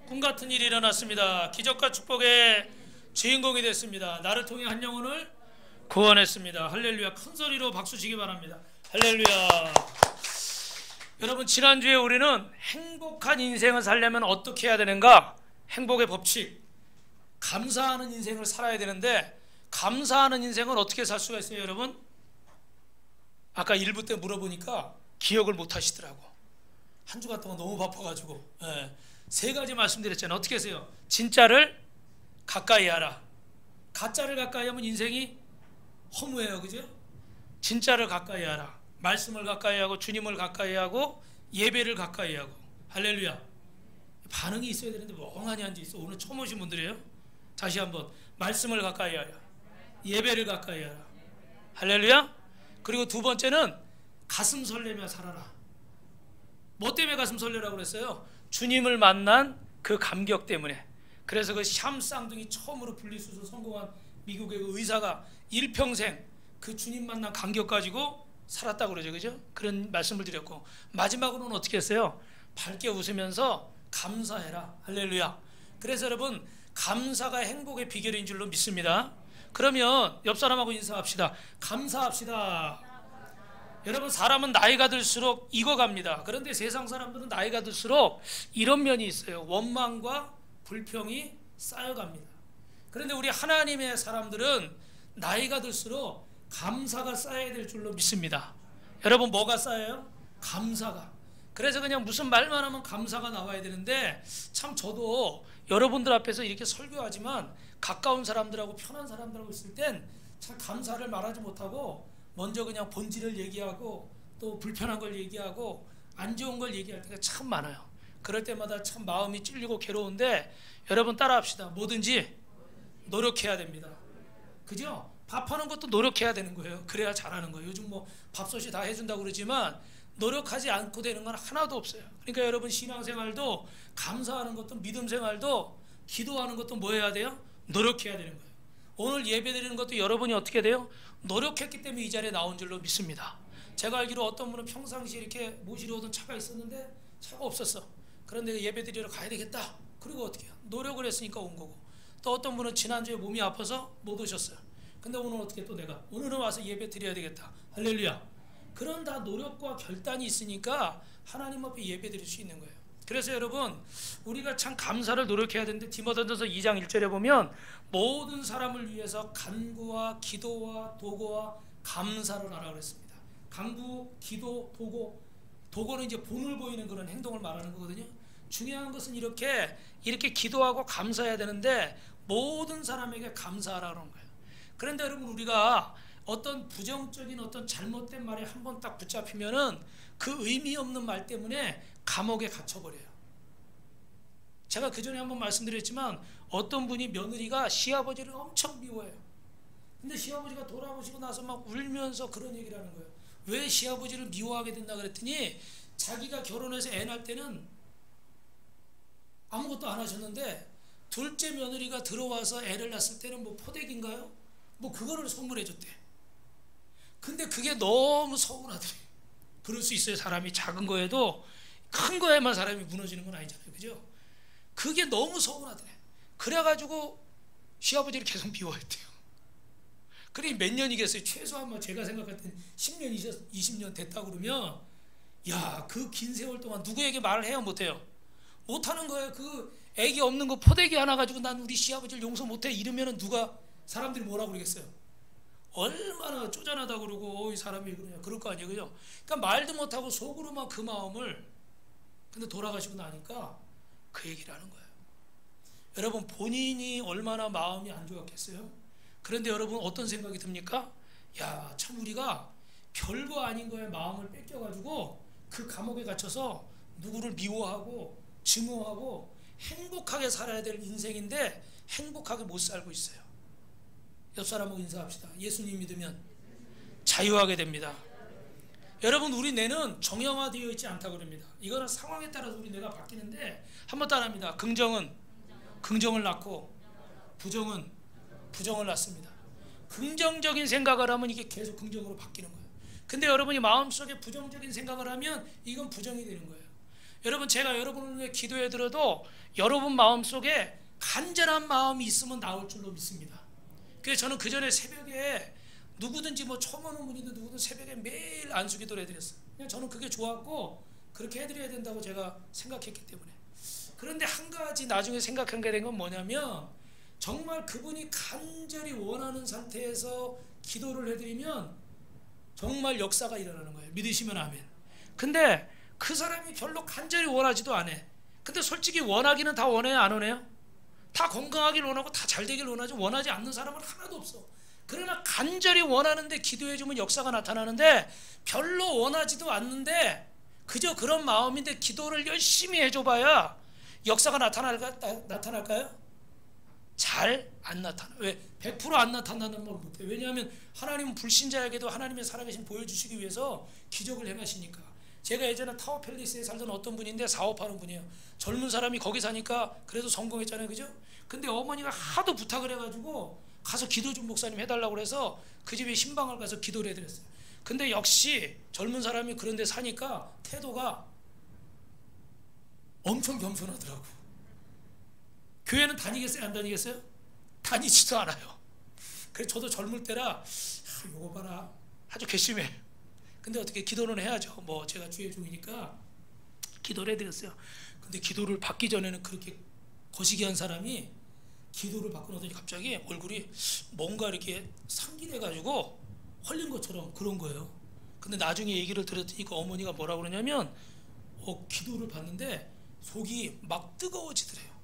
꿈같은 일이 일어났습니다. 기적과 축복의 주인공이 됐습니다. 나를 통해 한 영혼을 구원했습니다. 할렐루야. 큰 소리로 박수 치기 바랍니다. 할렐루야. 여러분, 지난주에 우리는 행복한 인생을 살려면 어떻게 해야 되는가? 행복의 법칙, 감사하는 인생을 살아야 되는데, 감사하는 인생은 어떻게 살 수가 있어요, 여러분? 아까 1부 때 물어보니까 기억을 못 하시더라고. 한 주간 동안 너무 바빠가지고. 세 가지 말씀드렸잖아요. 어떻게 하세요? 진짜를 가까이 하라. 가짜를 가까이 하면 인생이 허무해요, 그죠? 진짜를 가까이 하라. 말씀을 가까이 하고, 주님을 가까이 하고, 예배를 가까이 하고. 할렐루야. 반응이 있어야 되는데 멍하니 앉아있어. 오늘 처음 오신 분들이에요. 다시 한번, 말씀을 가까이 하라, 예배를 가까이 하라. 할렐루야. 그리고 두 번째는 가슴 설레며 살아라. 뭐 때문에 가슴 설레라고 그랬어요? 주님을 만난 그 감격 때문에. 그래서 그 샴 쌍둥이 처음으로 분리수술 성공한 미국의 그 의사가 일평생 그 주님 만난 감격 가지고 살았다고 그러죠, 그죠? 그런 말씀을 드렸고, 마지막으로는 어떻게 했어요? 밝게 웃으면서 감사해라. 할렐루야. 그래서 여러분, 감사가 행복의 비결인 줄로 믿습니다. 그러면 옆 사람하고 인사합시다. 감사합시다. 여러분, 사람은 나이가 들수록 익어갑니다. 그런데 세상 사람들은 나이가 들수록 이런 면이 있어요. 원망과 불평이 쌓여갑니다. 그런데 우리 하나님의 사람들은 나이가 들수록 감사가 쌓여야 될 줄로 믿습니다. 여러분, 뭐가 쌓여요? 감사가. 그래서 그냥 무슨 말만 하면 감사가 나와야 되는데, 참 저도 여러분들 앞에서 이렇게 설교하지만 가까운 사람들하고 편한 사람들하고 있을 땐 참 감사를 말하지 못하고 먼저 그냥 본질을 얘기하고 또 불편한 걸 얘기하고 안 좋은 걸 얘기할 때가 참 많아요. 그럴 때마다 참 마음이 찔리고 괴로운데, 여러분 따라합시다. 뭐든지 노력해야 됩니다. 그죠? 밥하는 것도 노력해야 되는 거예요. 그래야 잘하는 거예요. 요즘 뭐 밥솥이 다 해준다고 그러지만 노력하지 않고 되는 건 하나도 없어요. 그러니까 여러분, 신앙생활도 감사하는 것도, 믿음생활도, 기도하는 것도 뭐 해야 돼요? 노력해야 되는 거예요. 오늘 예배드리는 것도 여러분이 어떻게 돼요? 노력했기 때문에 이 자리에 나온 줄로 믿습니다. 제가 알기로 어떤 분은 평상시에 이렇게 모시러 오던 차가 있었는데 차가 없었어. 그런데 예배드리러 가야 되겠다. 그리고 어떻게 해요? 노력을 했으니까 온 거고. 또 어떤 분은 지난주에 몸이 아파서 못 오셨어요. 근데 오늘 어떻게 또 내가 오늘은 와서 예배 드려야 되겠다. 할렐루야. 그런 다 노력과 결단이 있으니까 하나님 앞에 예배 드릴 수 있는 거예요. 그래서 여러분, 우리가 참 감사를 노력해야 되는데, 디모데전서 2장 1절에 보면 모든 사람을 위해서 간구와 기도와 도고와 감사를 하라 그랬습니다. 간구, 기도, 도고. 도고는 이제 본을 보이는 그런 행동을 말하는 거거든요. 중요한 것은 이렇게 기도하고 감사해야 되는데, 모든 사람에게 감사하라 그러는 거예요. 그런데 여러분, 우리가 어떤 부정적인 어떤 잘못된 말에 한번 딱 붙잡히면은 그 의미 없는 말 때문에 감옥에 갇혀버려요. 제가 그 전에 한번 말씀드렸지만, 어떤 분이 며느리가 시아버지를 엄청 미워해요. 근데 시아버지가 돌아오시고 나서 막 울면서 그런 얘기를 하는 거예요. 왜 시아버지를 미워하게 된다 그랬더니, 자기가 결혼해서 애 낳을 때는 아무것도 안 하셨는데 둘째 며느리가 들어와서 애를 낳았을 때는 뭐 포대기인가요? 뭐 그거를 선물해 줬대. 근데 그게 너무 서운하더래. 그럴 수 있어요. 사람이 작은 거에도, 큰 거에만 사람이 무너지는 건 아니잖아요, 그죠? 그게 너무 서운하더래. 그래가지고 시아버지를 계속 미워했대요. 그래 몇 년이겠어요? 최소한 뭐 제가 생각할 땐 10년, 20년 됐다 그러면, 야, 그 긴 세월 동안 누구에게 말을 해야 못해요? 못하는 거예요. 그 애기 없는 거 포대기 하나 가지고 난 우리 시아버지를 용서 못해 이러면은 누가, 사람들이 뭐라고 그러겠어요? 얼마나 쪼잔하다 그러고, 이 사람이 그러냐, 그럴 거 아니에요, 그죠? 그러니까 말도 못하고 속으로만 그 마음을, 근데 돌아가시고 나니까 그 얘기를 하는 거예요. 여러분, 본인이 얼마나 마음이 안 좋았겠어요? 그런데 여러분, 어떤 생각이 듭니까? 야, 참 우리가 별거 아닌 거에 마음을 뺏겨가지고 그 감옥에 갇혀서 누구를 미워하고 증오하고 행복하게 살아야 될 인생인데 행복하게 못 살고 있어요. 옆 사람하고 인사합시다. 예수님 믿으면 자유하게 됩니다. 여러분, 우리 뇌는 정형화되어 있지 않다고 그럽니다. 이거는 상황에 따라서 우리 뇌가 바뀌는데, 한번 따라합니다. 긍정은 긍정을 낳고 부정은 부정을 낳습니다. 긍정적인 생각을 하면 이게 계속 긍정으로 바뀌는 거예요. 근데 여러분이 마음속에 부정적인 생각을 하면 이건 부정이 되는 거예요. 여러분, 제가 여러분을 위해 기도해 드려도 여러분 마음속에 간절한 마음이 있으면 나올 줄로 믿습니다. 그래서 저는 그 전에 새벽에 누구든지 뭐 처음 오는 분이든 누구든 새벽에 매일 안수기도를 해드렸어요. 그냥 저는 그게 좋았고 그렇게 해드려야 된다고 제가 생각했기 때문에. 그런데 한 가지 나중에 생각하게 된 건 뭐냐면, 정말 그분이 간절히 원하는 상태에서 기도를 해드리면 정말 역사가 일어나는 거예요. 믿으시면 아멘. 근데 그 사람이 별로 간절히 원하지도 않아. 근데 솔직히 원하기는 다 원해요, 안 원해요? 다 건강하길 원하고 다 잘 되길 원하지, 원하지 않는 사람은 하나도 없어. 그러나 간절히 원하는데 기도해주면 역사가 나타나는데, 별로 원하지도 않는데 그저 그런 마음인데 기도를 열심히 해줘봐야 역사가 나타날까요? 잘 안 나타나. 왜? 100% 안 나타나는 걸 못해. 왜냐하면 하나님은 불신자에게도 하나님의 살아계신 보여주시기 위해서 기적을 행하시니까. 제가 예전에 타워팰리스에 살던 어떤 분인데 사업하는 분이에요. 젊은 사람이 거기 사니까 그래도 성공했잖아요, 그죠? 근데 어머니가 하도 부탁을 해가지고 가서 기도 좀 목사님 해달라고 그래서 그 집에 신방을 가서 기도를 해드렸어요. 근데 역시 젊은 사람이 그런 데 사니까 태도가 엄청 겸손하더라고. 교회는 다니겠어요, 안 다니겠어요? 다니지도 않아요. 그래서 저도 젊을 때라 요거 봐라, 아주 괘씸해. 근데 어떻게 기도는 해야죠. 뭐 제가 주의 종이니까 기도를 해드렸어요. 근데 기도를 받기 전에는 그렇게 거시기한 사람이 기도를 받고 나더니 갑자기 얼굴이 뭔가 이렇게 상기돼가지고 헐린 것처럼 그런 거예요. 근데 나중에 얘기를 들었더니 그 어머니가 뭐라고 그러냐면, 기도를 받는데 속이 막 뜨거워지더래요.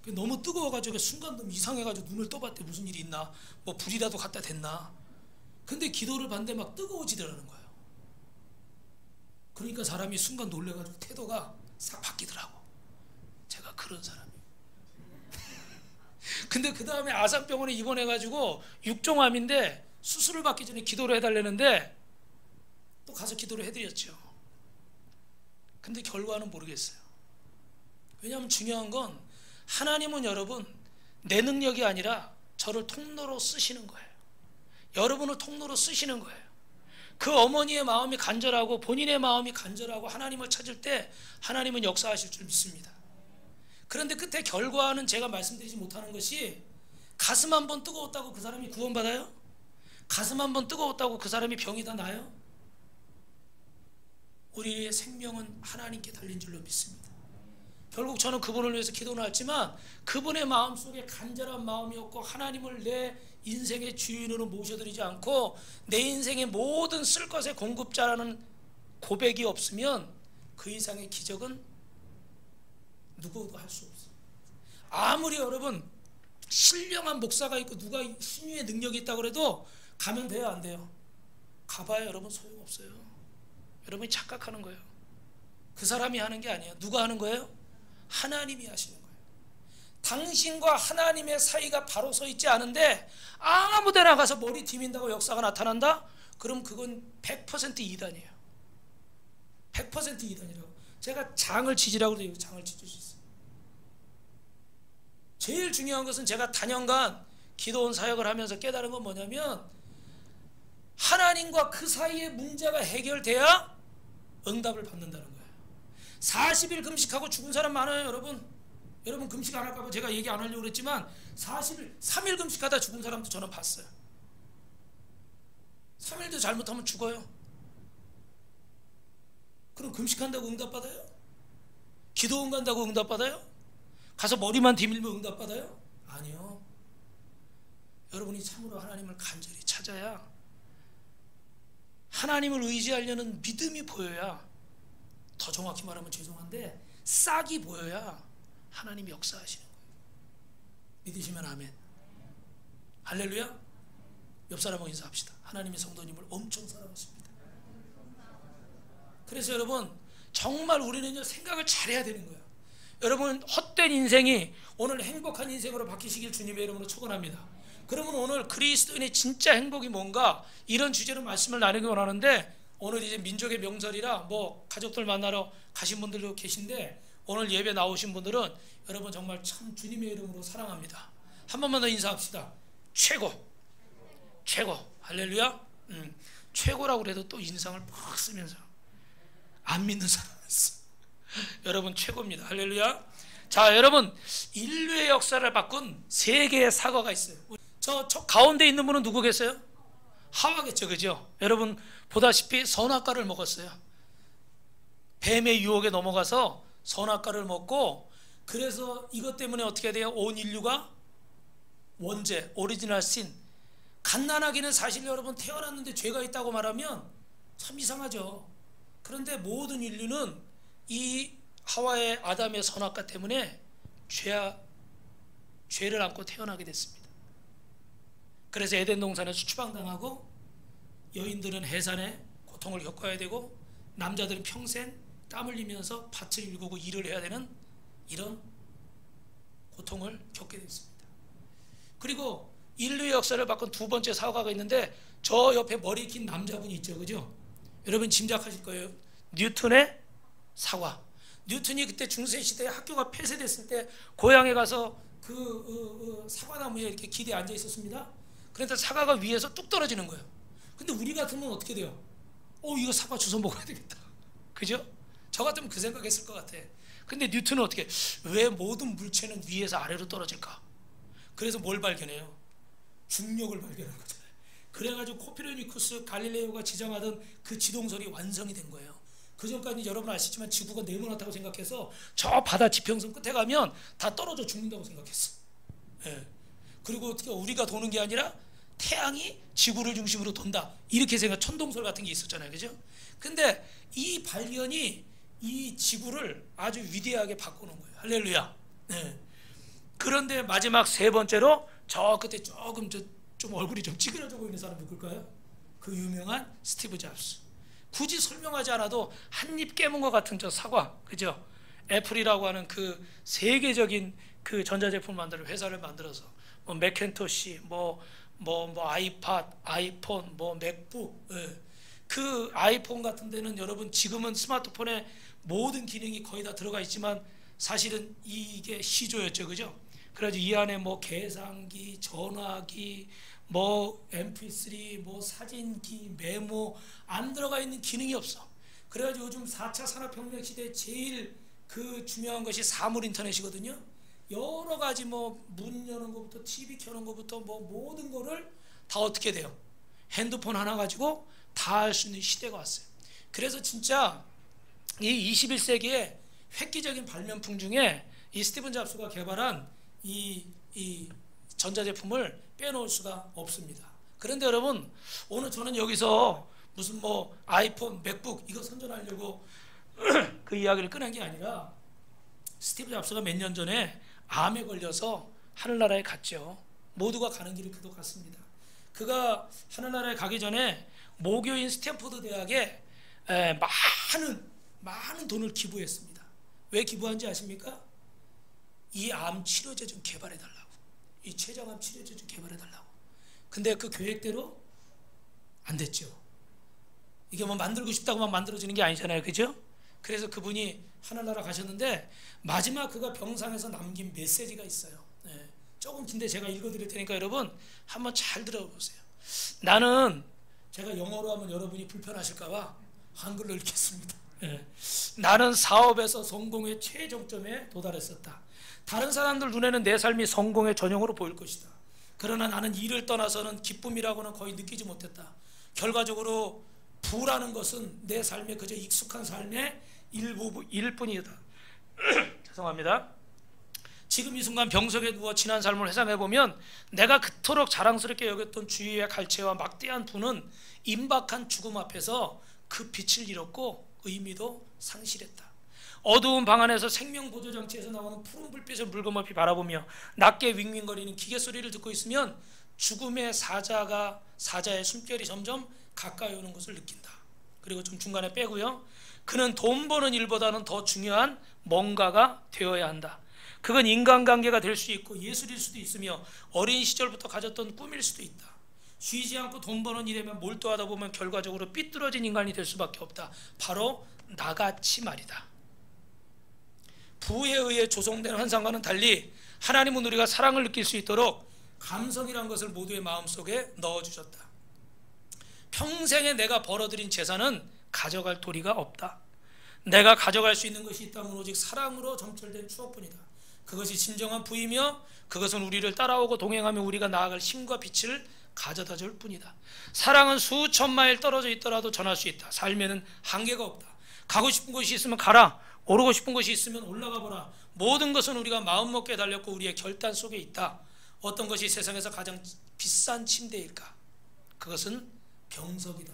너무 뜨거워가지고 순간 너무 이상해가지고 눈을 떠봤대. 무슨 일이 있나, 뭐 불이라도 갖다 댔나. 근데 기도를 받는데 막 뜨거워지더라는 거예요. 그러니까 사람이 순간 놀래가지고 태도가 싹 바뀌더라고. 제가 그런 사람이에요. 근데 그 다음에 아산병원에 입원해가지고 육종암인데 수술을 받기 전에 기도를 해달라는데 또 가서 기도를 해드렸죠. 근데 결과는 모르겠어요. 왜냐하면 중요한 건, 하나님은 여러분 내 능력이 아니라 저를 통로로 쓰시는 거예요. 여러분을 통로로 쓰시는 거예요. 그 어머니의 마음이 간절하고 본인의 마음이 간절하고 하나님을 찾을 때 하나님은 역사하실 줄 믿습니다. 그런데 끝에 결과는 제가 말씀드리지 못하는 것이, 가슴 한번 뜨거웠다고 그 사람이 구원받아요? 가슴 한번 뜨거웠다고 그 사람이 병이 다 나요? 우리의 생명은 하나님께 달린 줄로 믿습니다. 결국 저는 그분을 위해서 기도는 했지만 그분의 마음속에 간절한 마음이었고, 하나님을 내 인생의 주인으로 모셔드리지 않고 내 인생의 모든 쓸 것의 공급자라는 고백이 없으면 그 이상의 기적은 누구도 할 수 없어요. 아무리 여러분 신령한 목사가 있고 누가 신유의 능력이 있다고 해도 가면 돼요, 안 돼요? 가봐야 여러분 소용없어요. 여러분이 착각하는 거예요. 그 사람이 하는 게 아니에요. 누가 하는 거예요? 하나님이 하시는 거예요. 당신과 하나님의 사이가 바로 서 있지 않은데 아무 데나 가서 머리 디민다고 역사가 나타난다? 그럼 그건 100% 이단이에요. 100% 이단이라고. 제가 장을 지지라고 해도 장을 지질 수 있어요. 제일 중요한 것은 제가 단연간 기도원 사역을 하면서 깨달은 건 뭐냐면, 하나님과 그 사이의 문제가 해결돼야 응답을 받는다는 거예요. 40일 금식하고 죽은 사람 많아요, 여러분. 여러분 금식 안 할까 봐 제가 얘기 안 하려고 그랬지만 40일, 3일 금식하다 죽은 사람도 저는 봤어요. 3일도 잘못하면 죽어요. 그럼 금식한다고 응답받아요? 기도원 간다고 응답받아요? 가서 머리만 디밀면 응답받아요? 아니요. 여러분이 참으로 하나님을 간절히 찾아야, 하나님을 의지하려는 믿음이 보여야, 더 정확히 말하면 죄송한데 싹이 보여야 하나님이 역사하시는 거예요. 믿으시면 아멘. 할렐루야. 옆 사람하고 인사합시다. 하나님의 성도님을 엄청 사랑하십니다. 그래서 여러분 정말 우리는 생각을 잘해야 되는 거예요. 여러분 헛된 인생이 오늘 행복한 인생으로 바뀌시길 주님의 이름으로 축원합니다. 그러면 오늘 그리스도인의 진짜 행복이 뭔가, 이런 주제로 말씀을 나누기 원하는데, 오늘 이제 민족의 명절이라 뭐 가족들 만나러 가신 분들도 계신데, 오늘 예배 나오신 분들은 여러분 정말 참 주님의 이름으로 사랑합니다. 한 번만 더 인사합시다. 최고, 최고. 할렐루야. 최고라고 그래도 또 인상을 팍 쓰면서 안 믿는 사람이 있어. 여러분 최고입니다. 할렐루야. 자, 여러분 인류의 역사를 바꾼 세 개의 사과가 있어요. 저 가운데 있는 분은 누구겠어요? 하와겠죠, 그죠? 여러분 보다시피 선악과를 먹었어요. 뱀의 유혹에 넘어가서 선악과를 먹고, 그래서 이것 때문에 어떻게 돼요? 온 인류가 원죄, 오리지널 신. 갓난아기는 사실 여러분 태어났는데 죄가 있다고 말하면 참 이상하죠. 그런데 모든 인류는 이 하와의 아담의 선악과 때문에 죄를 안고 태어나게 됐습니다. 그래서 에덴 동산에서 추방당하고, 여인들은 해산에 고통을 겪어야 되고, 남자들은 평생 땀 흘리면서 밭을 일구고 일을 해야 되는 이런 고통을 겪게 됐습니다. 그리고 인류의 역사를 바꾼 두 번째 사과가 있는데, 저 옆에 머리 긴 남자분이 있죠, 그죠? 여러분 짐작하실 거예요. 뉴턴의 사과. 뉴턴이 그때 중세시대에 학교가 폐쇄됐을 때 고향에 가서 사과나무에 이렇게 기대에 앉아 있었습니다. 그런데 사과가 위에서 뚝 떨어지는 거예요. 근데 우리 같으면 어떻게 돼요? 이거 사과 주워 먹어야 되겠다. 그죠? 저 같으면 그 생각했을 것 같아. 근데 뉴턴은 어떻게, 왜 모든 물체는 위에서 아래로 떨어질까? 그래서 뭘 발견해요? 중력을 발견한 거잖아요. 그래가지고 코페르니쿠스, 갈릴레오가 지정하던 그 지동설이 완성이 된 거예요. 그 전까지 여러분 아시지만 지구가 네모나다고 생각해서 저 바다 지평선 끝에 가면 다 떨어져 죽는다고 생각했어. 예. 그리고 어떻게 우리가 도는 게 아니라 태양이 지구를 중심으로 돈다, 이렇게 생각, 천동설 같은 게 있었잖아요, 그죠? 근데 이 발견이 이 지구를 아주 위대하게 바꾸는 거예요. 할렐루야. 네. 그런데 마지막 세 번째로 저 끝에 조금 좀 얼굴이 좀 찌그러져 보이는 사람 누굴까요? 그 유명한 스티브 잡스. 굳이 설명하지 않아도 한 입 깨문 것 같은 저 사과, 그죠? 애플이라고 하는 그 세계적인 그 전자제품 만드는 회사를 만들어서 뭐 맥킨토시, 뭐 아이팟, 아이폰, 뭐 맥북, 예. 그 아이폰 같은 데는 여러분 지금은 스마트폰에 모든 기능이 거의 다 들어가 있지만 사실은 이게 시조였죠, 그죠? 그래서 이 안에 뭐 계산기, 전화기, 뭐 mp3, 뭐 사진기, 메모 안 들어가 있는 기능이 없어. 그래가지고 요즘 4차 산업혁명 시대에 제일 그 중요한 것이 사물 인터넷이거든요. 여러 가지 뭐 문 여는 것부터 TV 켜는 것부터 뭐 모든 거를 다 어떻게 돼요? 핸드폰 하나 가지고 다 할 수 있는 시대가 왔어요. 그래서 진짜 이 21세기의 획기적인 발명품 중에 이 스티븐 잡스가 개발한 이 전자제품을 빼놓을 수가 없습니다. 그런데 여러분, 오늘 저는 여기서 무슨 뭐 아이폰, 맥북 이거 선전하려고 그 이야기를 꺼낸 게 아니라, 스티브 잡스가 몇 년 전에 암에 걸려서 하늘나라에 갔죠. 모두가 가는 길을 그도 갔습니다. 그가 하늘나라에 가기 전에 모교인 스탠포드 대학에 많은 돈을 기부했습니다. 왜 기부한지 아십니까? 이 암 치료제 좀 개발해달라고, 이 췌장암 치료제 좀 개발해달라고. 근데 그 계획대로 안 됐죠. 이게 뭐 만들고 싶다고 막 만들어지는 게 아니잖아요, 그죠? 그래서 그분이 하늘나라 가셨는데 마지막 그가 병상에서 남긴 메시지가 있어요. 네. 조금 긴데 제가 읽어드릴 테니까 여러분 한번 잘 들어보세요. 나는, 제가 영어로 하면 여러분이 불편하실까봐 한글로 읽겠습니다. 네. 나는 사업에서 성공의 최종점에 도달했었다. 다른 사람들 눈에는 내 삶이 성공의 전형으로 보일 것이다. 그러나 나는 일을 떠나서는 기쁨이라고는 거의 느끼지 못했다. 결과적으로 부라는 것은 내 삶에 그저 익숙한 삶의 일일 뿐이다. 죄송합니다. 지금 이 순간 병석에 누워 지난 삶을 회상해보면 내가 그토록 자랑스럽게 여겼던 주위의 갈채와 막대한 부는 임박한 죽음 앞에서 그 빛을 잃었고 의미도 상실했다. 어두운 방 안에서 생명보조장치에서 나오는 푸른 불빛을 물거깊이 바라보며 낮게 윙윙거리는 기계 소리를 듣고 있으면 죽음의 사자의 숨결이 점점 가까이 오는 것을 느낀다. 그리고 좀 중간에 빼고요. 그는 돈 버는 일보다는 더 중요한 뭔가가 되어야 한다. 그건 인간관계가 될 수 있고 예술일 수도 있으며 어린 시절부터 가졌던 꿈일 수도 있다. 쉬지 않고 돈 버는 일에만 몰두하다 보면 결과적으로 삐뚤어진 인간이 될 수밖에 없다. 바로 나같이 말이다. 부에 의해 조성된 환상과는 달리 하나님은 우리가 사랑을 느낄 수 있도록 감성이란 것을 모두의 마음속에 넣어주셨다. 평생에 내가 벌어들인 재산은 가져갈 도리가 없다. 내가 가져갈 수 있는 것이 있다면 오직 사랑으로 점철된 추억뿐이다. 그것이 진정한 부이며 그것은 우리를 따라오고 동행하며 우리가 나아갈 힘과 빛을 가져다 줄 뿐이다. 사랑은 수천 마일 떨어져 있더라도 전할 수 있다. 삶에는 한계가 없다. 가고 싶은 곳이 있으면 가라. 오르고 싶은 곳이 있으면 올라가 보라. 모든 것은 우리가 마음먹기에 달렸고 우리의 결단 속에 있다. 어떤 것이 세상에서 가장 비싼 침대일까? 그것은 병석이다.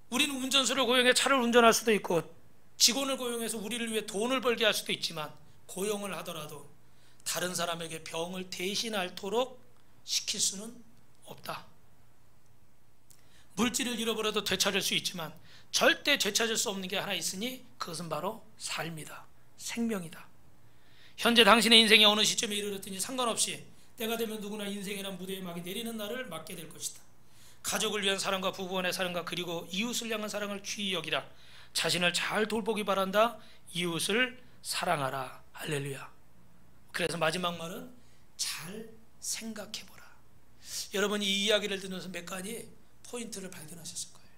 우리는 운전수를 고용해 차를 운전할 수도 있고 직원을 고용해서 우리를 위해 돈을 벌게 할 수도 있지만 고용을 하더라도 다른 사람에게 병을 대신 앓도록 시킬 수는 없다. 물질을 잃어버려도 되찾을 수 있지만 절대 되찾을 수 없는 게 하나 있으니 그것은 바로 삶이다. 생명이다. 현재 당신의 인생이 어느 시점에 이르렀든지 상관없이 때가 되면 누구나 인생이란 무대에 막이 내리는 날을 맞게 될 것이다. 가족을 위한 사랑과 부부간의 사랑과 그리고 이웃을 향한 사랑을 귀히 여기라. 자신을 잘 돌보기 바란다. 이웃을 사랑하라. 할렐루야. 그래서 마지막 말은 잘 생각해보라. 여러분 이 이야기를 들으면서 몇 가지 포인트를 발견하셨을 거예요.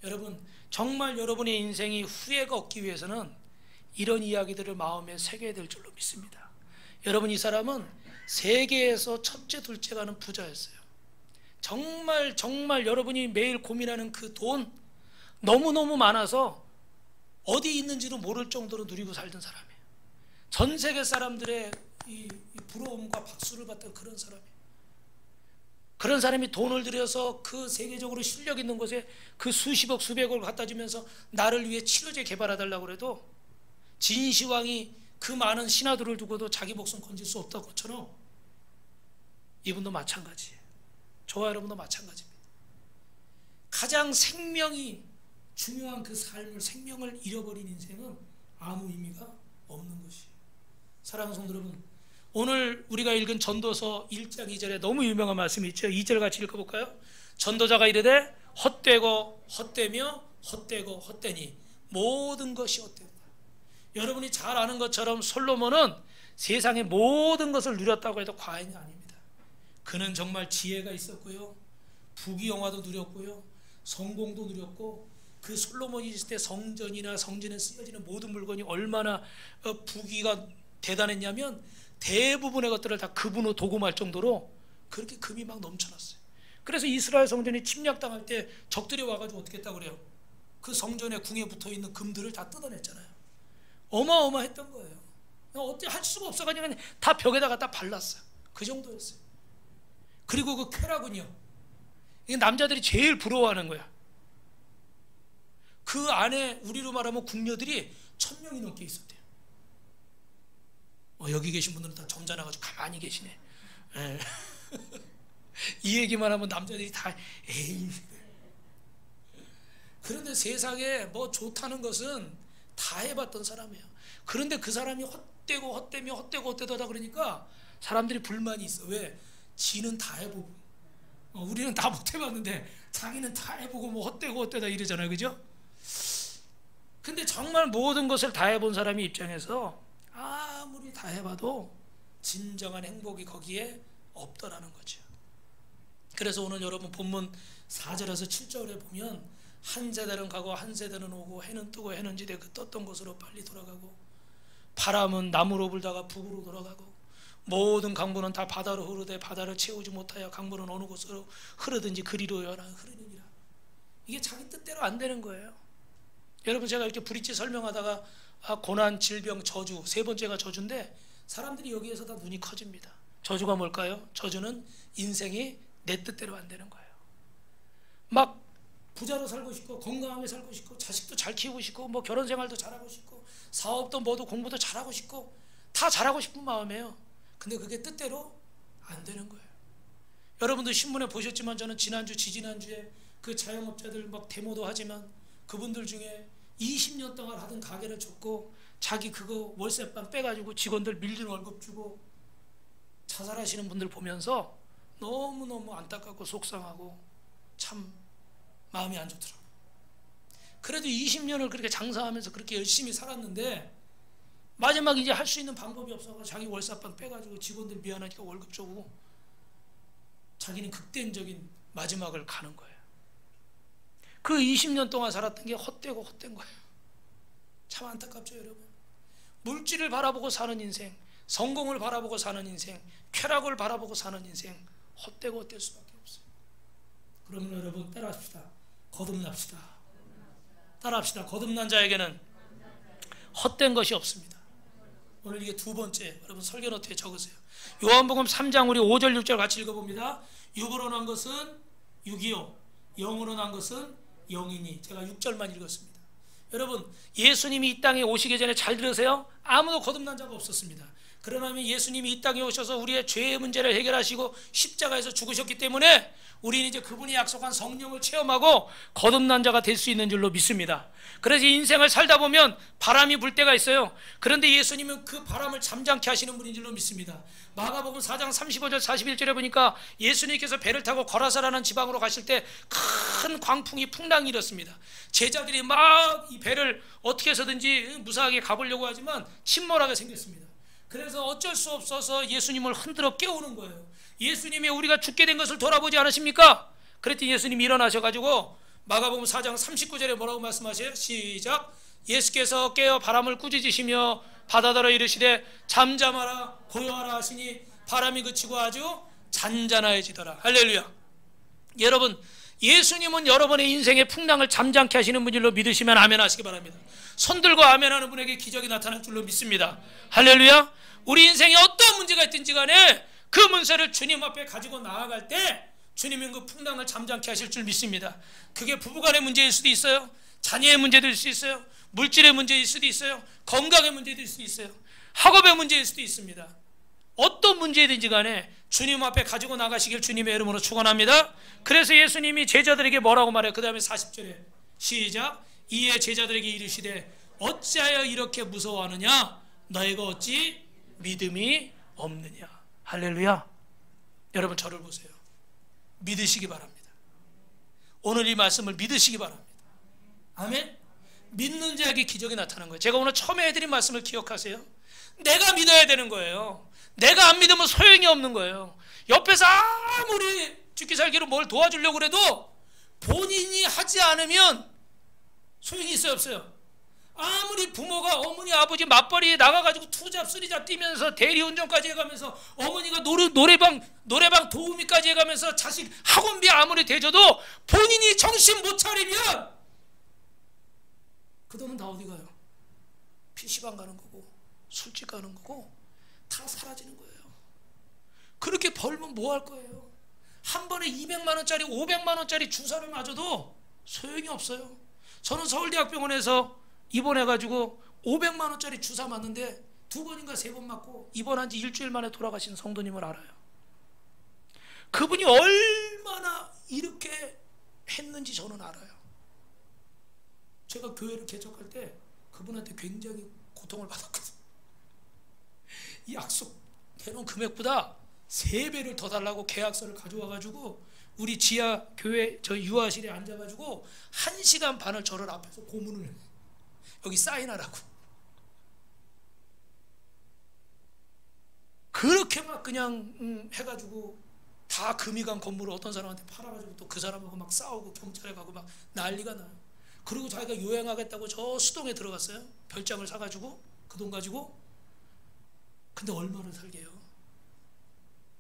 여러분 정말 여러분의 인생이 후회가 없기 위해서는 이런 이야기들을 마음에 새겨야 될 줄로 믿습니다. 여러분 이 사람은 세계에서 첫째 둘째 가는 부자였어요. 정말 여러분이 매일 고민하는 그 돈 너무너무 많아서 어디 있는지도 모를 정도로 누리고 살던 사람이에요. 전 세계 사람들의 이 부러움과 박수를 받던 그런 사람이에요. 그런 사람이 돈을 들여서 그 세계적으로 실력 있는 곳에 그 수십억 수백억을 갖다 주면서 나를 위해 치료제 개발해달라고 해도 진시황이 그 많은 신하들을 두고도 자기 목숨 건질 수 없다는 것처럼 이분도 마찬가지예요. 저와 여러분도 마찬가지입니다. 가장 생명이 중요한 그 삶을 생명을 잃어버린 인생은 아무 의미가 없는 것이에요. 사랑하는 성도 여러분, 오늘 우리가 읽은 전도서 1장 2절에 너무 유명한 말씀이 있죠. 2절 같이 읽어볼까요? 전도자가 이르되 헛되고 헛되며 헛되고 헛되니 모든 것이 헛되다. 여러분이 잘 아는 것처럼 솔로몬은 세상의 모든 것을 누렸다고 해도 과언이 아닙니다. 그는 정말 지혜가 있었고요, 부귀영화도 누렸고요, 성공도 누렸고, 그 솔로몬이 있을 때 성전이나 성전에 쓰여지는 모든 물건이 얼마나 부귀가 대단했냐면 대부분의 것들을 다 그분으로 도금할 정도로 그렇게 금이 막 넘쳐났어요. 그래서 이스라엘 성전이 침략당할 때 적들이 와가지고 어떻게 했다고 그래요? 그 성전의 궁에 붙어있는 금들을 다 뜯어냈잖아요. 어마어마했던 거예요. 어떻게 할 수가 없어가지고 그냥 다 벽에다 갖다 발랐어요. 그 정도였어요. 그리고 그 쾌락은요, 이게 남자들이 제일 부러워하는 거야. 그 안에 우리로 말하면 궁녀들이 1000명이 넘게 있었대요. 여기 계신 분들은 다 점잖아가지고 가만히 계시네. 이 얘기만 하면 남자들이 다 에이. 그런데 세상에 뭐 좋다는 것은 다 해봤던 사람이에요. 그런데 그 사람이 헛되고 헛되며 헛되고 헛되다 그러니까 사람들이 불만이 있어. 왜? 지는 다 해보고 우리는 다 못해봤는데 자기는 다 해보고 뭐 헛되고 헛되다 이러잖아요. 그죠? 근데 정말 모든 것을 다 해본 사람의 입장에서 아무리 다 해봐도 진정한 행복이 거기에 없더라는 거죠. 그래서 오늘 여러분 본문 4절에서 7절에 보면 한 세대는 가고 한 세대는 오고 해는 뜨고 해는 지되 그 떴던 곳으로 빨리 돌아가고 바람은 남으로 불다가 북으로 돌아가고 모든 강물은 다 바다로 흐르되 바다를 채우지 못하여 강물은 어느 곳으로 흐르든지 그리로 흐르느니라. 이게 자기 뜻대로 안 되는 거예요. 여러분 제가 이렇게 브릿지 설명하다가 고난, 질병, 저주, 세 번째가 저주인데 사람들이 여기에서 다 눈이 커집니다. 저주가 뭘까요? 저주는 인생이 내 뜻대로 안 되는 거예요. 막 부자로 살고 싶고 건강하게 살고 싶고 자식도 잘 키우고 싶고 뭐 결혼 생활도 잘하고 싶고 사업도 뭐도 공부도 잘하고 싶고 다 잘하고 싶은 마음이에요. 근데 그게 뜻대로 안 되는 거예요. 여러분도 신문에 보셨지만 저는 지난주 지지난주에 그 자영업자들 막 데모도 하지만 그분들 중에 20년 동안 하던 가게를 줬고 자기 그거 월세방 빼가지고 직원들 밀린 월급 주고 자살하시는 분들 보면서 너무너무 안타깝고 속상하고 참 마음이 안 좋더라고요. 그래도 20년을 그렇게 장사하면서 그렇게 열심히 살았는데 마지막 이제 할 수 있는 방법이 없어서 자기 월세방 빼가지고 직원들 미안하니까 월급 주고 자기는 극단적인 마지막을 가는 거예요. 그 20년 동안 살았던 게 헛되고 헛된 거예요. 참 안타깝죠, 여러분. 물질을 바라보고 사는 인생, 성공을 바라보고 사는 인생, 쾌락을 바라보고 사는 인생, 헛되고 헛될 수밖에 없어요. 그러면 여러분 따라합시다. 거듭납시다. 따라합시다. 거듭난 자에게는 헛된 것이 없습니다. 오늘 이게 두 번째, 여러분 설교 노트에 적으세요. 요한복음 3장 우리 5절 6절 같이 읽어봅니다. 육으로 난 것은 육이요, 영으로 난 것은 영이니. 제가 6절만 읽었습니다. 여러분, 예수님이 이 땅에 오시기 전에 잘 들으세요. 아무도 거듭난 자가 없었습니다. 그러나 예수님이 이 땅에 오셔서 우리의 죄의 문제를 해결하시고 십자가에서 죽으셨기 때문에 우리는 이제 그분이 약속한 성령을 체험하고 거듭난 자가 될 수 있는 줄로 믿습니다. 그래서 인생을 살다 보면 바람이 불 때가 있어요. 그런데 예수님은 그 바람을 잠잠케 하시는 분인 줄로 믿습니다. 마가복음 4장 35절 41절에 보니까 예수님께서 배를 타고 거라사라는 지방으로 가실 때 큰 광풍이 풍랑이 일었습니다. 제자들이 막 이 배를 어떻게 해서든지 무사하게 가보려고 하지만 침몰하게 생겼습니다. 그래서 어쩔 수 없어서 예수님을 흔들어 깨우는 거예요. 예수님이 우리가 죽게 된 것을 돌아보지 않으십니까? 그랬더니 예수님이 일어나셔가지고 마가복음 4장 39절에 뭐라고 말씀하세요? 시작. 예수께서 깨어 바람을 꾸짖으시며 바다더러 이르시되 잠잠하라 고요하라 하시니 바람이 그치고 아주 잔잔해지더라. 할렐루야. 여러분, 예수님은 여러분의 인생의 풍랑을 잠잠케 하시는 분일로 믿으시면 아멘 하시기 바랍니다. 손들고 아멘 하는 분에게 기적이 나타날 줄로 믿습니다. 할렐루야. 우리 인생에 어떤 문제가 있든지 간에 그 문제를 주님 앞에 가지고 나아갈 때 주님은 그 풍랑을 잠잠케 하실 줄 믿습니다. 그게 부부간의 문제일 수도 있어요. 자녀의 문제일 수도 있어요. 물질의 문제일 수도 있어요. 건강의 문제일 수도 있어요. 학업의 문제일 수도 있습니다. 어떤 문제이든지 간에 주님 앞에 가지고 나가시길 주님의 이름으로 축원합니다. 그래서 예수님이 제자들에게 뭐라고 말해요? 그 다음에 40절에 시작. 이에 제자들에게 이르시되 어찌하여 이렇게 무서워하느냐? 너희가 어찌 믿음이 없느냐? 할렐루야. 여러분 저를 보세요. 믿으시기 바랍니다. 오늘 이 말씀을 믿으시기 바랍니다. 아멘. 믿는 자에게 기적이 나타나는 거예요. 제가 오늘 처음에 해드린 말씀을 기억하세요. 내가 믿어야 되는 거예요. 내가 안 믿으면 소용이 없는 거예요. 옆에서 아무리 죽기 살기로 뭘 도와주려고 그래도 본인이 하지 않으면 소용이 있어요, 없어요? 아무리 부모가 어머니 아버지 맞벌이에 나가가지고 투잡 쓰리잡 뛰면서 대리운전까지 해가면서 어머니가 노래방 도우미까지 해가면서 자식 학원비 아무리 대줘도 본인이 정신 못 차리면 그 돈은 다 어디 가요? PC방 가는 거고 술집 가는 거고 다 사라지는 거예요. 그렇게 벌면 뭐 할 거예요? 한 번에 200만 원짜리 500만 원짜리 주사를 맞아도 소용이 없어요. 저는 서울대학병원에서 입원해가지고 500만 원짜리 주사 맞는데 2번인가 3번 맞고 입원한 지 일주일 만에 돌아가신 성도님을 알아요. 그분이 얼마나 이렇게 했는지 저는 알아요. 제가 교회를 개척할 때 그분한테 굉장히 고통을 받았거든요. 이 약속해놓은 금액보다 3배를 더 달라고 계약서를 가져와가지고 우리 지하 교회 저 유아실에 앉아가지고 1시간 반을 저를 앞에서 고문을 해요. 여기 사인하라고. 그렇게 막 그냥 해가지고 다 금이 간 건물을 어떤 사람한테 팔아가지고 또 그 사람하고 막 싸우고 경찰에 가고 막 난리가 나요. 그리고 자기가 요양하겠다고 저 수동에 들어갔어요. 별장을 사가지고 그 돈 가지고. 근데 얼마를 살게요?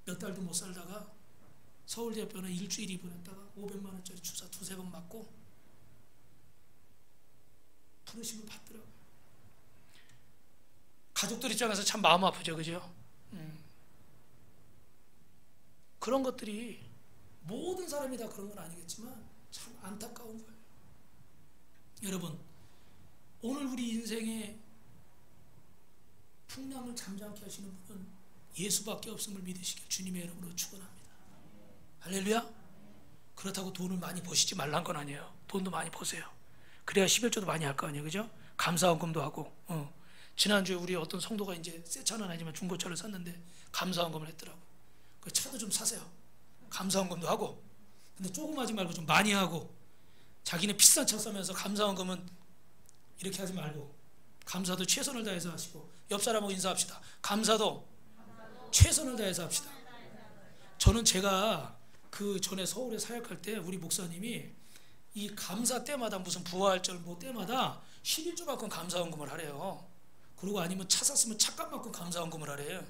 몇 달도 못 살다가 서울대병원에 일주일 입원했다가 500만 원짜리 주사 2-3번 맞고 부르심을 받더라고요. 가족들 입장에서 참 마음 아프죠, 그죠? 그런 것들이 모든 사람이 다 그런 건 아니겠지만 참 안타까운 거예요. 여러분, 오늘 우리 인생에 풍랑을 잠잠케 하시는 분은 예수밖에 없음을 믿으시길 주님의 이름으로 축원합니다. 할렐루야. 그렇다고 돈을 많이 버시지 말란 건 아니에요. 돈도 많이 버세요. 그래야 11조도 많이 할 거 아니에요, 그죠? 감사헌금도 하고. 지난주에 우리 어떤 성도가 이제 새 차는 아니지만 중고차를 샀는데 감사헌금을 했더라고. 그 차도 좀 사세요. 감사헌금도 하고. 근데 조금 하지 말고 좀 많이 하고. 자기는 비싼 차 사면서 감사헌금은 이렇게 하지 말고 감사도 최선을 다해서 하시고. 옆 사람하고 인사합시다. 감사도 최선을 다해서 합시다. 저는 제가 그 전에 서울에 사역할 때 우리 목사님이 이 감사 때마다 무슨 부활절 뭐 때마다 11조만큼 감사헌금을 하래요. 그리고 아니면 차 샀으면 차값만큼 감사헌금을 하래요.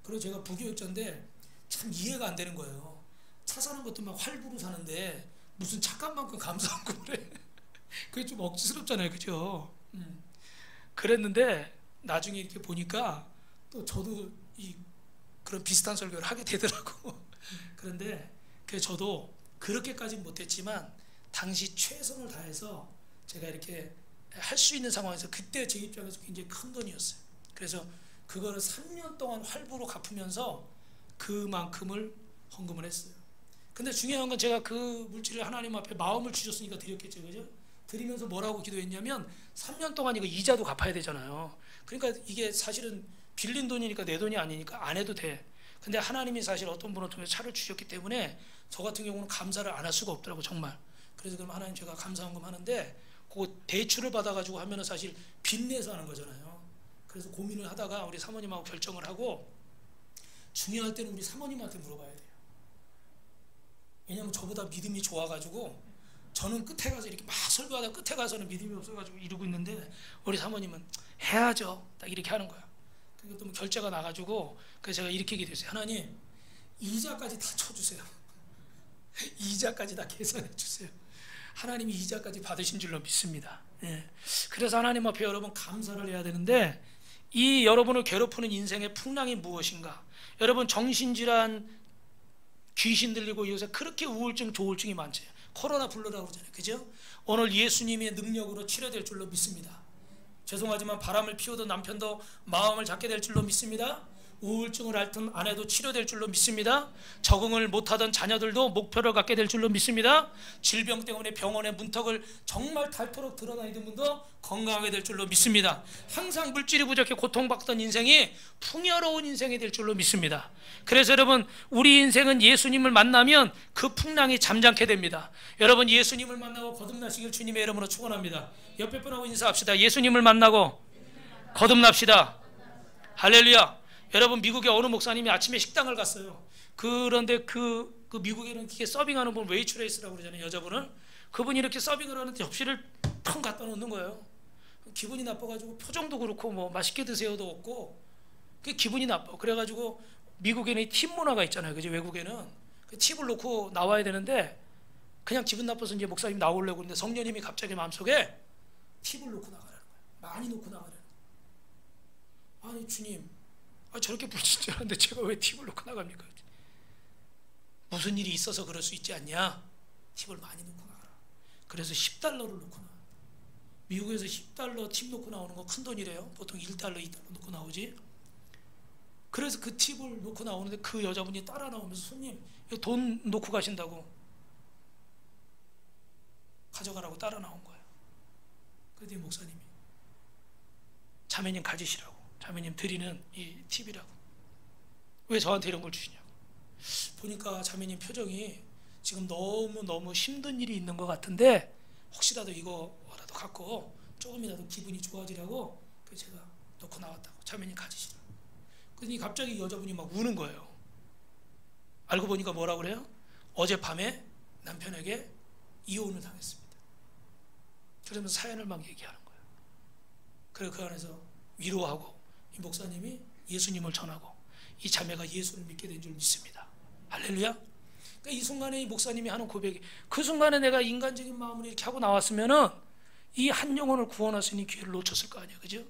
그리고 제가 부교육자인데 참 이해가 안 되는 거예요. 차 사는 것도 막 활부로 사는데 무슨 차값만큼 감사헌금을 해. 그게 좀 억지스럽잖아요, 그죠? 그랬는데 나중에 이렇게 보니까 또 저도 그런 비슷한 설교를 하게 되더라고. 그런데 저도 그렇게까지는 못했지만 당시 최선을 다해서 제가 이렇게 할 수 있는 상황에서 그때 제 입장에서 굉장히 큰 돈이었어요. 그래서 그거를 3년 동안 활부로 갚으면서 그만큼을 헌금을 했어요. 근데 중요한 건 제가 그 물질을 하나님 앞에 마음을 주셨으니까 드렸겠죠, 그죠? 드리면서 뭐라고 기도했냐면 3년 동안 이거 이자도 갚아야 되잖아요. 그러니까 이게 사실은 빌린 돈이니까 내 돈이 아니니까 안 해도 돼. 근데 하나님이 사실 어떤 분을 통해서 차를 주셨기 때문에 저 같은 경우는 감사를 안 할 수가 없더라고, 정말. 그래서 그럼 하나님 제가 감사헌금 하는데 그 대출을 받아가지고 하면은 사실 빚내서 하는 거잖아요. 그래서 고민을 하다가 우리 사모님하고 결정을 하고 중요할 때는 우리 사모님한테 물어봐야 돼요. 왜냐면 저보다 믿음이 좋아가지고 저는 끝에 가서 이렇게 막 설교하다 끝에 가서는 믿음이 없어가지고 이러고 있는데 우리 사모님은 해야죠. 딱 이렇게 하는 거야. 그러니까 또 결제가 나가지고 그래서 제가 이렇게 기도했어요. 하나님 이자까지 다 쳐주세요. 이자까지 다 계산해 주세요. 하나님이 이자까지 받으신 줄로 믿습니다. 예. 그래서 하나님 앞에 여러분 감사를 해야 되는데 이 여러분을 괴롭히는 인생의 풍랑이 무엇인가? 여러분 정신질환 귀신 들리고 요새 그렇게 우울증 조울증이 많죠. 코로나 블루라고 그러잖아요, 그죠? 오늘 예수님의 능력으로 치료될 줄로 믿습니다. 죄송하지만 바람을 피우던 남편도 마음을 잡게 될 줄로 믿습니다. 우울증을 앓던 아내도 치료될 줄로 믿습니다. 적응을 못하던 자녀들도 목표를 갖게 될 줄로 믿습니다. 질병 때문에 병원의 문턱을 정말 닳도록 드러다니던 분도 건강하게 될 줄로 믿습니다. 항상 물질이 부족해 고통받던 인생이 풍요로운 인생이 될 줄로 믿습니다. 그래서 여러분 우리 인생은 예수님을 만나면 그 풍랑이 잠잠게 됩니다. 여러분 예수님을 만나고 거듭나시길 주님의 이름으로 축원합니다. 옆에 분하고 인사합시다. 예수님을 만나고 거듭납시다. 할렐루야. 여러분 미국의 어느 목사님이 아침에 식당을 갔어요. 그런데 그 미국에는 이렇게 서빙하는 분 웨이트레이스라고 그러잖아요, 여자분을. 그분이 이렇게 서빙을 하는데 접시를 텅 갖다 놓는 거예요. 기분이 나빠가지고 표정도 그렇고 뭐 맛있게 드세요도 없고 그게 기분이 나빠. 그래가지고 미국에는 팁 문화가 있잖아요, 그죠? 외국에는 그 팁을 놓고 나와야 되는데 그냥 기분 나빠서 이제 목사님 나오려고 했는데 성령님이 갑자기 마음속에 팁을 놓고 나가라는 거예요. 많이 놓고 나가라는 거예요. 아니 주님, 저렇게 부르신 줄 알았는데 제가 왜 팁을 놓고 나갑니까? 무슨 일이 있어서 그럴 수 있지 않냐? 팁을 많이 놓고 나가라. 그래서 10달러를 놓고 나가. 미국에서 10달러 팁 놓고 나오는 거 큰 돈이래요. 보통 1달러, 2달러 놓고 나오지. 그래서 그 팁을 놓고 나오는데 그 여자분이 따라 나오면서 손님, 이거 돈 놓고 가신다고 가져가라고 따라 나온 거예요. 그랬더니 목사님이 자매님 가지시라고. 자매님 드리는 이 팁이라고. 왜 저한테 이런 걸 주시냐고. 보니까 자매님 표정이 지금 너무 힘든 일이 있는 것 같은데 혹시라도 이거라도 갖고 조금이라도 기분이 좋아지라고 그래서 제가 놓고 나왔다고. 자매님 가지시라고. 그러니 갑자기 여자분이 막 우는 거예요. 알고 보니까 뭐라고 그래요? 어젯밤에 남편에게 이혼을 당했습니다. 그러면서 사연을 막 얘기하는 거예요. 그리고 그 안에서 위로하고 이 목사님이 예수님을 전하고 이 자매가 예수를 믿게 된 줄 믿습니다. 할렐루야. 그러니까 이 순간에 이 목사님이 하는 고백이 그 순간에 내가 인간적인 마음으로 이렇게 하고 나왔으면은 이 한 영혼을 구원할 수 있는 기회를 놓쳤을 거 아니에요, 그죠?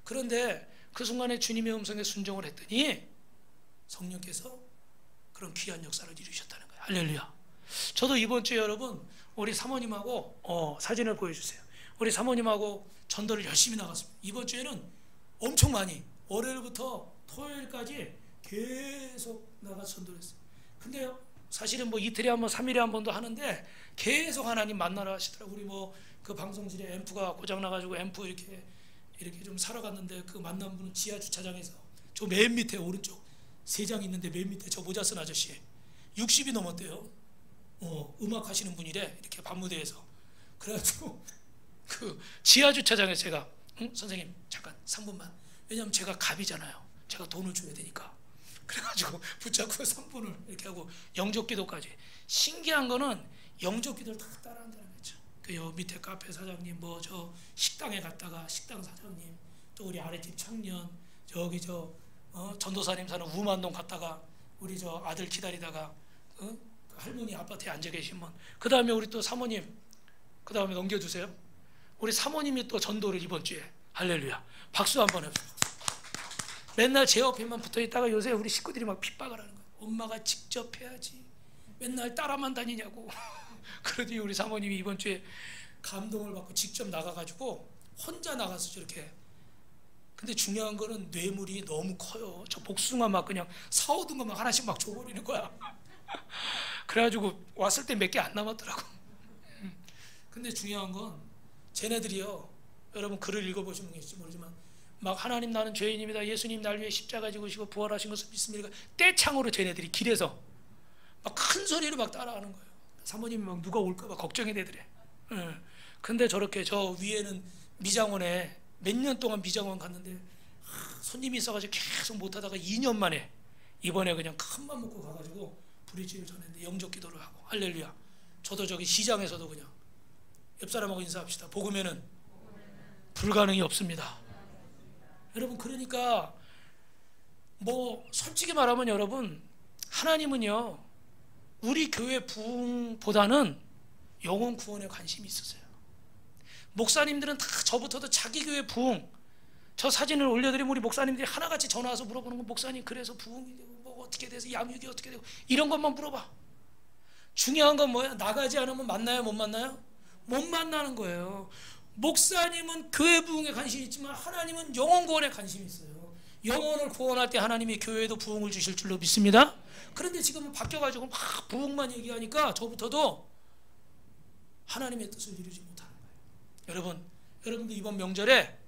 그런데 그 순간에 주님의 음성에 순종을 했더니 성령께서 그런 귀한 역사를 이루셨다는 거예요. 할렐루야. 저도 이번 주에 여러분 우리 사모님하고 사진을 보여주세요. 우리 사모님하고 전도를 열심히 나갔습니다. 이번 주에는 엄청 많이 월요일부터 토요일까지 계속 나가서 전도를 했어요. 근데 사실은 뭐 이틀에 한 번, 3일에 한 번도 하는데 계속 하나님 만나러 하시더라고요. 우리 뭐 그 방송실에 앰프가 고장 나가지고 앰프 이렇게 좀 사러 갔는데 그 만난 분은 지하 주차장에서 저 맨 밑에 오른쪽 3장 있는데 맨 밑에 저 모자 쓴 아저씨 60이 넘었대요. 음악 하시는 분이래. 이렇게 밤무대에서. 그래가지고 그 지하 주차장에서 제가 선생님 잠깐 3분만. 왜냐면 제가 갑이잖아요. 제가 돈을 줘야 되니까. 그래가지고 붙잡고 3분을 이렇게 하고 영접기도까지. 신기한 거는 영적 기도를 다 따라한다는 거죠. 그 밑에 카페 사장님, 뭐 저 식당에 갔다가 식당 사장님, 또 우리 아랫집 청년, 저기 전도사님 사는 우만동 갔다가 우리 저 아들 기다리다가 할머니 아파트에 앉아 계신 분, 그 다음에 우리 또 사모님, 그 다음에 넘겨주세요. 우리 사모님이 또 전도를 이번 주에, 할렐루야, 박수 한번 해봅시다. 맨날 제 옆에만 붙어 있다가 요새 우리 식구들이 막 핍박을 하는 거예요. 엄마가 직접 해야지, 맨날 따라만 다니냐고. 그러더니 우리 사모님이 이번 주에 감동을 받고 직접 나가가지고 혼자 나가서 저렇게. 근데 중요한 거는 뇌물이 너무 커요. 저 복숭아 막 그냥 사오던 거 막 하나씩 막 줘버리는 거야. 그래가지고 왔을 때 몇 개 안 남았더라고. 근데 중요한 건 쟤네들이요, 여러분 글을 읽어보시면 계실지 모르지만 막 하나님 나는 죄인입니다, 예수님 날 위해 십자가 지고 부활하신 것을 믿습니다, 떼창으로 쟤네들이 길에서 막 큰 소리로 막 따라하는 거예요. 사모님이 막 누가 올까 봐 걱정이 되더래. 근데 저렇게 저 위에는 미장원에 몇 년 동안 미장원 갔는데 손님이 있어가지고 계속 못하다가 2년 만에 이번에 그냥 큰 맘 먹고 가가지고 브리지를 전했는데 영적 기도를 하고, 할렐루야. 저도 저기 시장에서도 그냥 옆 사람하고 인사합시다. 복음에는 불가능이 없습니다. 여러분, 그러니까 뭐 솔직히 말하면 여러분, 하나님은요 우리 교회 부흥보다는 영혼 구원에 관심이 있으세요. 목사님들은 다 저부터도 자기 교회 부흥, 저 사진을 올려드리면 우리 목사님들이 하나같이 전화 와서 물어보는 건, 목사님 그래서 부흥이 되고 뭐 어떻게 돼서 양육이 어떻게 되고 이런 것만 물어봐. 중요한 건 뭐야? 나가지 않으면 만나요, 못 만나요? 못 만나는 거예요. 목사님은 교회 부흥에 관심이 있지만 하나님은 영혼 구원에 관심이 있어요. 영혼을 구원할 때 하나님이 교회에도 부흥을 주실 줄로 믿습니다. 그런데 지금은 바뀌어가지고 막 부흥만 얘기하니까 저부터도 하나님의 뜻을 이루지 못하는 거예요. 여러분들 이번 명절에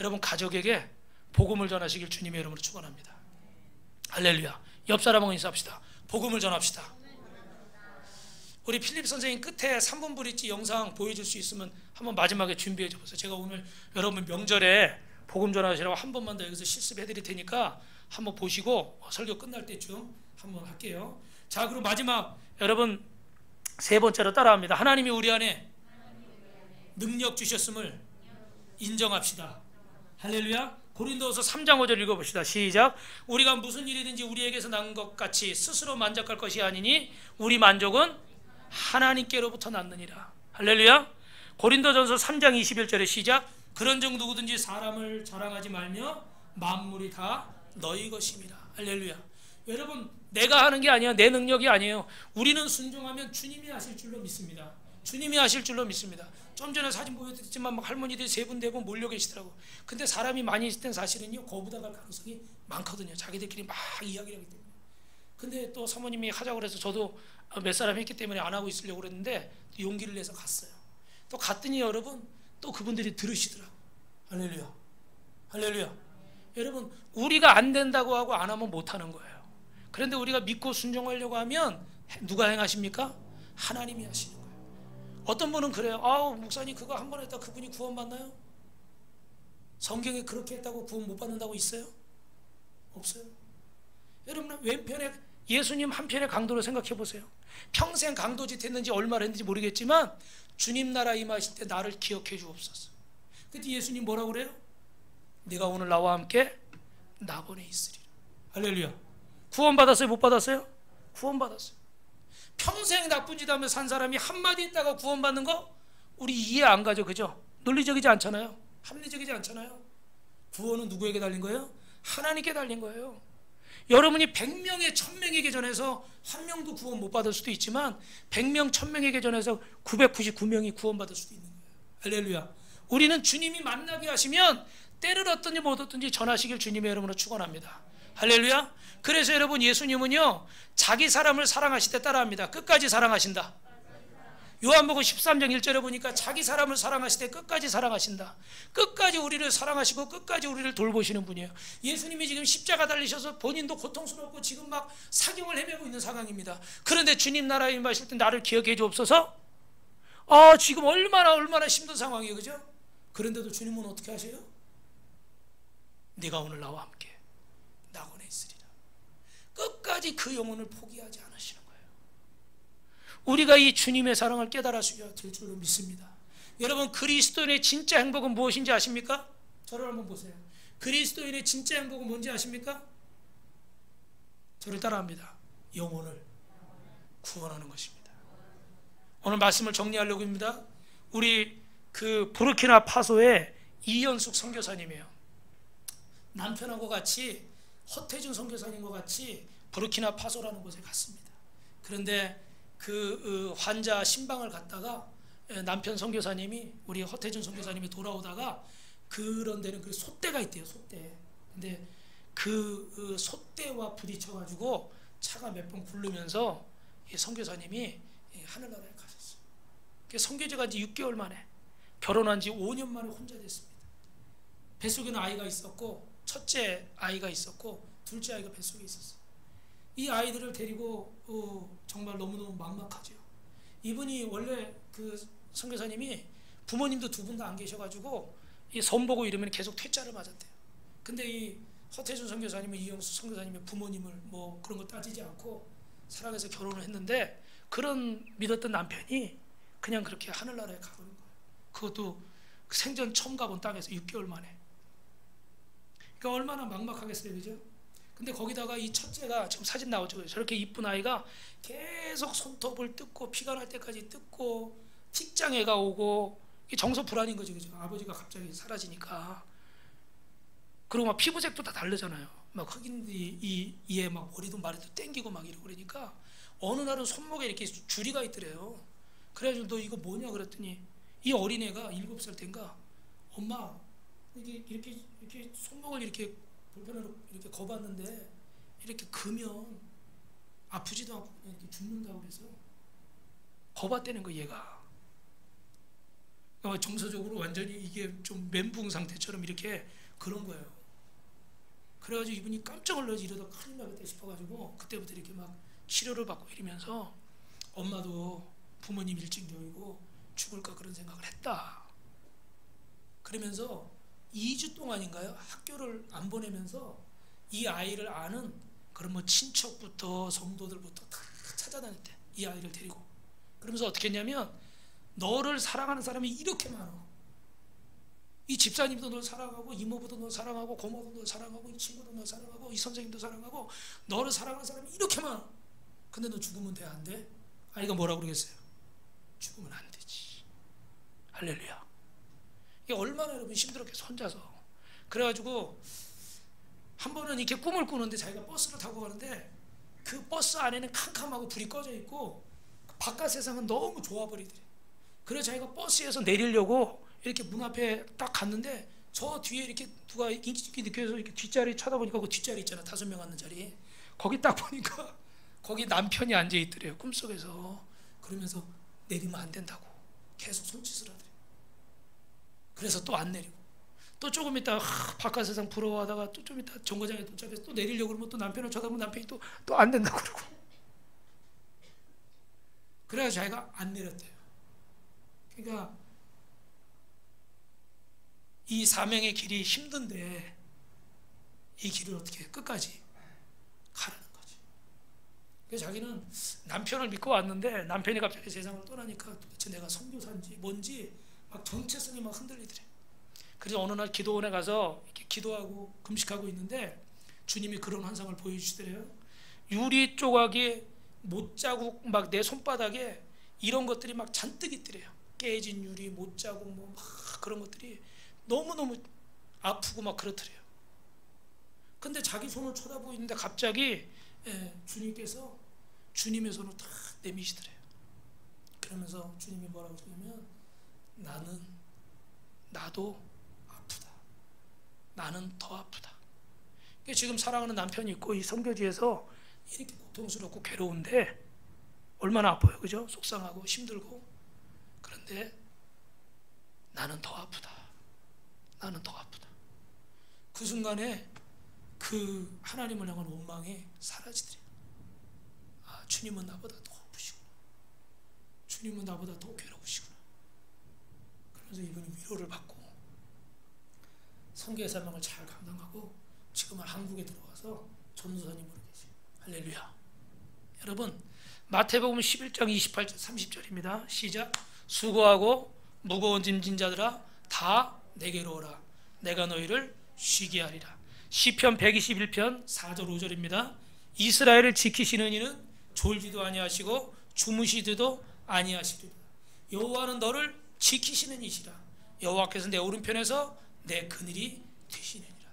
여러분 가족에게 복음을 전하시길 주님의 이름으로 축원합니다. 할렐루야. 옆 사람하고 인사합시다. 복음을 전합시다. 우리 필립 선생님 끝에 3분 브릿지 영상 보여줄 수 있으면 한번 마지막에 준비해 줘 보세요. 제가 오늘 여러분 명절에 복음 전하시라고 한 번만 더 여기서 실습해 드릴 테니까 한번 보시고 설교 끝날 때쯤 한번 할게요. 자, 그럼 마지막 여러분 세 번째로 따라합니다. 하나님이 우리 안에 능력 주셨음을 인정합시다. 할렐루야. 고린도서 3장 5절 읽어봅시다. 시작. 우리가 무슨 일이든지 우리에게서 난 것 같이 스스로 만족할 것이 아니니 우리 만족은 하나님께로부터 났느니라. 할렐루야. 고린도전서 3장 21절에 시작. 그런즉 누구든지 사람을 자랑하지 말며 만물이 다 너희 것임이라. 할렐루야. 여러분, 내가 하는 게 아니야. 내 능력이 아니에요. 우리는 순종하면 주님이 하실 줄로 믿습니다. 주님이 하실 줄로 믿습니다. 좀 전에 사진 보여드렸지만 막 할머니들이 세 분 네 분 몰려 계시더라고. 근데 사람이 많이 있을 땐 사실은요 거부다 갈 가능성이 많거든요. 자기들끼리 막 이야기를 하기 때문에. 근데 또 사모님이 하자고 그래서 저도 몇 사람 했기 때문에 안 하고 있으려고 그랬는데 용기를 내서 갔어요. 또 갔더니 여러분 또 그분들이 들으시더라고. 할렐루야. 할렐루야. 여러분, 우리가 안 된다고 하고 안 하면 못 하는 거예요. 그런데 우리가 믿고 순종하려고 하면 누가 행하십니까? 하나님이 하시는 거예요. 어떤 분은 그래요. 아우, 목사님 그거 한 번 했다 그분이 구원 받나요? 성경에 그렇게 했다고 구원 못 받는다고 있어요? 없어요. 여러분, 왼편에 예수님 한편의 강도로 생각해 보세요. 평생 강도짓 했는지 얼마나 했는지 모르겠지만 주님 나라 임하실 때 나를 기억해 주옵소서. 그때 예수님 뭐라고 그래요? 네가 오늘 나와 함께 낙원에 있으리라. 할렐루야. 구원 받았어요? 못 받았어요? 구원 받았어요. 평생 나쁜 짓 하며 산 사람이 한마디 있다가 구원 받는 거 우리 이해 안 가죠, 그죠? 논리적이지 않잖아요. 합리적이지 않잖아요. 구원은 누구에게 달린 거예요? 하나님께 달린 거예요. 여러분이 100명에 1000명에게 전해서 한 명도 구원 못 받을 수도 있지만 100명 1000명에게 전해서 999명이 구원 받을 수도 있는 거예요. 할렐루야. 우리는 주님이 만나게 하시면 때를 얻든지 못 얻든지 전하시길 주님의 이름으로 축원합니다. 할렐루야. 그래서 여러분, 예수님은요 자기 사람을 사랑하실 때 따라합니다. 끝까지 사랑하신다. 요한복음 13장 1절에 보니까 자기 사람을 사랑하실 때 끝까지 사랑하신다. 끝까지 우리를 사랑하시고 끝까지 우리를 돌보시는 분이에요. 예수님이 지금 십자가 달리셔서 본인도 고통스럽고 지금 막 사경을 헤매고 있는 상황입니다. 그런데 주님 나라에 임하실 때 나를 기억해 주옵소서. 지금 얼마나 힘든 상황이에요, 그죠? 그런데도 주님은 어떻게 하세요? 네가 오늘 나와 함께 낙원에 있으리라. 끝까지 그 영혼을 포기하지 않으시는 거예요. 우리가 이 주님의 사랑을 깨달아야 될 줄로 믿습니다. 여러분, 그리스도인의 진짜 행복은 무엇인지 아십니까? 저를 한번 보세요. 그리스도인의 진짜 행복은 뭔지 아십니까? 저를 따라합니다. 영혼을 구원하는 것입니다. 오늘 말씀을 정리하려고 합니다. 우리 그 부르키나파소의 이현숙 선교사님이에요. 남편하고 같이 허태준 선교사님과 같이 부르키나파소라는 곳에 갔습니다. 그런데 그 환자 신방을 갔다가 남편 선교사님이, 우리 허태준 선교사님이 돌아오다가 그런 데는 그 솥대가 있대요. 솥대. 근데 그 솥대와 부딪혀가지고 차가 몇 번 굴르면서 선교사님이 하늘나라에 가셨어요. 선교지가 지 6개월 만에, 결혼한 지 5년 만에 혼자 됐습니다. 뱃속에는 아이가 있었고, 첫째 아이가 있었고, 둘째 아이가 뱃속에 있었어요. 이 아이들을 데리고 정말 너무너무 막막하죠. 이분이 원래 그 선교사님이 부모님도 두 분 다 안 계셔가지고 이 선보고 이러면 계속 퇴짜를 맞았대요. 근데 이 허태준 선교사님은 이영수 선교사님의 부모님을 뭐 그런 거 따지지 않고 사랑해서 결혼을 했는데, 그런 믿었던 남편이 그냥 그렇게 하늘나라에 가버린 거예요. 그것도 생전 처음 가본 땅에서 6개월 만에. 그러니까 얼마나 막막하겠어요, 그죠? 근데 거기다가 이 첫째가, 지금 사진 나오죠, 저렇게 이쁜 아이가 계속 손톱을 뜯고 피가 날 때까지 뜯고, 직장애가 오고, 정서 불안인 거죠, 그죠? 아버지가 갑자기 사라지니까. 그리고 막 피부색도 다 다르잖아요. 막 흑인들이 이에 막 머리도 마리도 땡기고 막 이러고 그러니까 어느 날은 손목에 이렇게 줄이가 있더래요. 그래가지고 너 이거 뭐냐 그랬더니, 이 어린애가 7살 때인가, 엄마 이렇게 손목을 이렇게 불편으로 이렇게 거봤는데 이렇게 그면 아프지도 않고 그냥 이렇게 죽는다고 그래서 거봤다는 거, 얘가. 정서적으로 완전히 이게 좀 멘붕 상태처럼 이렇게 그런 거예요. 그래가지고 이분이 깜짝 놀라서 이러다 큰일 나겠다 싶어가지고 그때부터 이렇게 막 치료를 받고 이러면서 엄마도 부모님 일찍 여의고 죽을까 그런 생각을 했다. 그러면서 2주 동안인가요? 학교를 안 보내면서 이 아이를 아는 그런 뭐 친척부터 성도들부터 다 찾아다녔대. 이 아이를 데리고. 그러면서 어떻게 했냐면, 너를 사랑하는 사람이 이렇게 많아. 이 집사님도 널 사랑하고, 이모부도 널 사랑하고, 고모도 널 사랑하고, 이 친구도 널 사랑하고, 이 선생님도 사랑하고, 너를 사랑하는 사람이 이렇게 많아. 근데 너 죽으면 돼, 안 돼? 아이가 뭐라고 그러겠어요? 죽으면 안 되지. 할렐루야. 이게 얼마나 여러분 힘들었겠어, 혼자서. 그래가지고 한 번은 이렇게 꿈을 꾸는데, 자기가 버스를 타고 가는데 그 버스 안에는 캄캄하고 불이 꺼져 있고 바깥 세상은 너무 좋아 버리더래. 그래서 자기가 버스에서 내리려고 이렇게 문 앞에 딱 갔는데, 저 뒤에 이렇게 누가 인기척이 느껴서 이렇게 뒷자리 쳐다보니까, 그 뒷자리 있잖아, 5명 앉는 자리. 거기 딱 보니까 거기 남편이 앉아 있더래요, 꿈속에서. 그러면서 내리면 안 된다고 계속 손짓을 하더래요. 그래서 또 안 내리고, 또 조금 있다 바깥 세상 부러워하다가 또 좀 있다 정거장에 도착해서 또 내리려고 그러면 또 남편을 쳐다보면 남편이 또 안 된다고 그러고. 그래서 자기가 안 내렸대요. 그러니까 이 사명의 길이 힘든데 이 길을 어떻게 끝까지 가라는 거지. 그래서 자기는 남편을 믿고 왔는데, 남편이 갑자기 세상을 떠나니까 도대체 내가 선교사인지 뭔지 막 정체성이 막 흔들리더래. 그래서 어느 날 기도원에 가서 이렇게 기도하고 금식하고 있는데 주님이 그런 환상을 보여주시더래요. 유리 조각이 못자국 막 내 손바닥에 이런 것들이 막 잔뜩 있더래요. 깨진 유리, 못자국 뭐 막 그런 것들이 너무너무 아프고 막 그렇더래요. 근데 자기 손을 쳐다보고 있는데 갑자기 주님께서 주님의 손을 탁 내미시더래요. 그러면서 주님이 뭐라고 하시냐면, 나도 아프다. 나는 더 아프다. 지금 사랑하는 남편이 있고 이 선교지에서 이렇게 고통스럽고 괴로운데 얼마나 아파요, 그죠? 속상하고 힘들고. 그런데 나는 더 아프다. 나는 더 아프다. 그 순간에 그 하나님을 향한 원망이 사라지더래요. 아, 주님은 나보다 더 아프시구나. 주님은 나보다 더 괴로우시구나. 그래서 이분이 위로를 받고 선교의 사명을 잘 감당하고 지금은 한국에 들어와서 전도사님으로 계세요. 할렐루야. 여러분, 마태복음 11장 28절 30절입니다. 시작. 수고하고 무거운 짐진 자들아 다 내게로 오라. 내가 너희를 쉬게 하리라. 시편 121편 4절 5절입니다. 이스라엘을 지키시는 이는 졸지도 아니하시고 주무시지도 아니하시리라. 여호와는 너를 지키시는 이시라. 여호와께서 내 오른편에서 내 그늘이 되시느니라.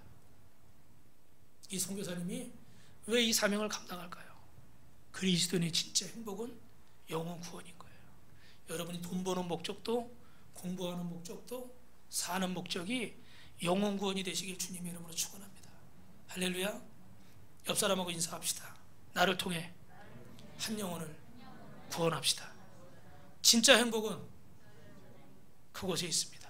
이 선교사님이 왜 이 사명을 감당할까요? 그리스도인의 진짜 행복은 영혼 구원인 거예요. 여러분이 돈 버는 목적도, 공부하는 목적도, 사는 목적이 영혼 구원이 되시길 주님의 이름으로 축원합니다. 할렐루야. 옆 사람하고 인사합시다. 나를 통해 한 영혼을 구원합시다. 진짜 행복은 그곳에 있습니다.